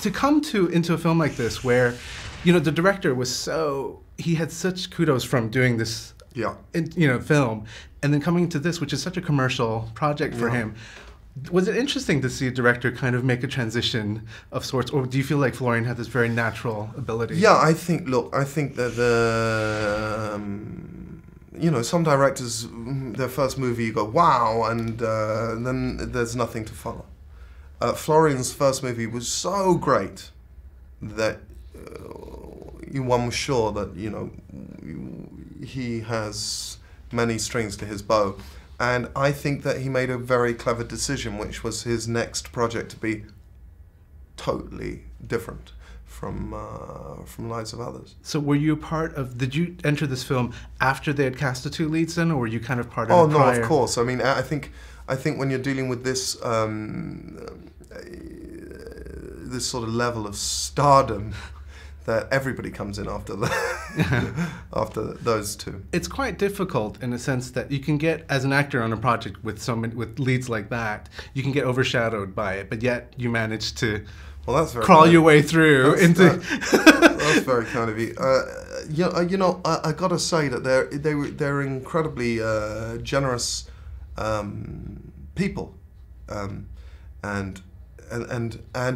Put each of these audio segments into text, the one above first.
to come into a film like this where, you know, the director he had such kudos from doing this, film, and then coming to this, which is such a commercial project for him. Was it interesting to see a director kind of make a transition of sorts, or do you feel like Florian had this very natural ability? Yeah, I think that some directors, their first movie, you go, wow, and then there's nothing to follow. Florian's first movie was so great that one was sure that, he has many strings to his bow. And I think that he made a very clever decision, which was his next project to be totally different from Lives of Others. So were you did you enter this film after they had cast the two leads then, or were you kind of part of it prior? No, of course. I mean, I think when you're dealing with this, this sort of level of stardom, that everybody comes in after after those two. It's quite difficult in the sense that you can get, as an actor on a project with with leads like that, you can get overshadowed by it, but yet you manage to crawl your way through That's very kind of you. I got to say that they're incredibly generous people, and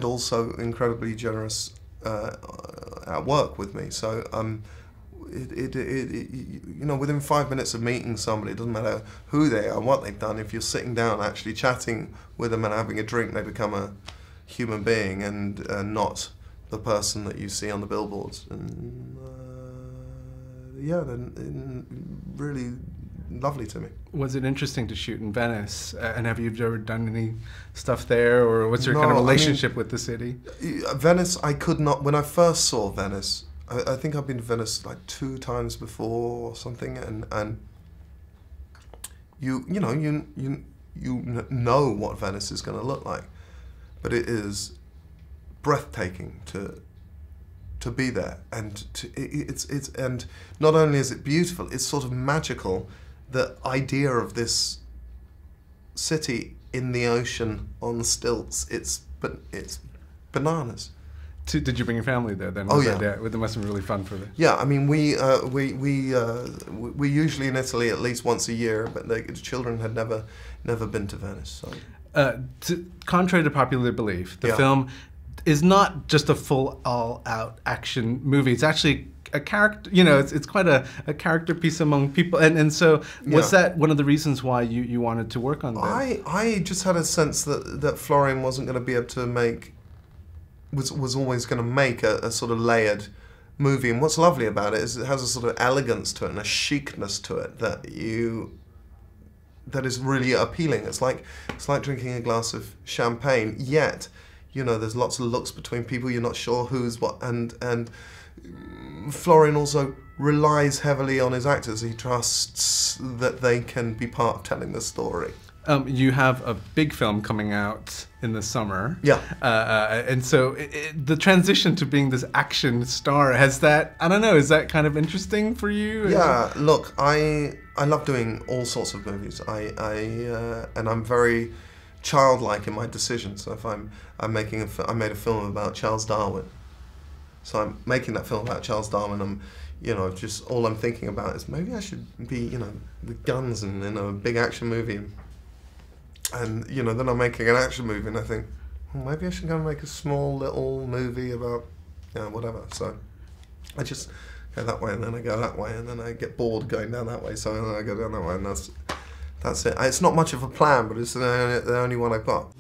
also incredibly generous at work with me. So within 5 minutes of meeting somebody, it doesn't matter who they are, what they've done. If you're sitting down, actually chatting with them and having a drink, they become a human being and not the person that you see on the billboards. And they're really lovely to me. Was it interesting to shoot in Venice? And have you ever done any stuff there, or what's your kind of relationship with the city? Venice, I could not. When I first saw Venice, I think I've been to Venice like 2 times before or something, and you know what Venice is going to look like, but it is breathtaking to be there, and and not only is it beautiful, it's sort of magical. The idea of this city in the ocean on stilts, it's bananas. Did you bring your family there then? Oh yeah. It must have been really fun for them. Yeah, I mean we're usually in Italy at least once a year, but the children had never been to Venice. So. Contrary to popular belief, the film is not just a full all-out action movie. It's actually a character, it's quite a character piece among people, and so was that one of the reasons why you wanted to work on that? I just had a sense that Florian wasn't going to be able to was always going to make a sort of layered movie, and what's lovely about it is it has a sort of elegance to it and a chicness to it that is really appealing. It's like drinking a glass of champagne, yet there's lots of looks between people, you're not sure who's what, and Florian also relies heavily on his actors. He trusts that they can be part of telling the story. You have a big film coming out in the summer. Yeah. And so the transition to being this action star, is that kind of interesting for you? Yeah, look, I love doing all sorts of movies. And I'm very childlike in my decisions. So if I made a film about Charles Darwin. So I'm making that film about Charles Darwin. Just all I'm thinking about is maybe I should be, with guns and in a big action movie. And then I'm making an action movie, and I think, well, maybe I should go and make a small little movie about, whatever. So I just go that way, and then I go that way, and then I get bored going down that way. So then I go down that way, and that's it. It's not much of a plan, but it's the only one I've got.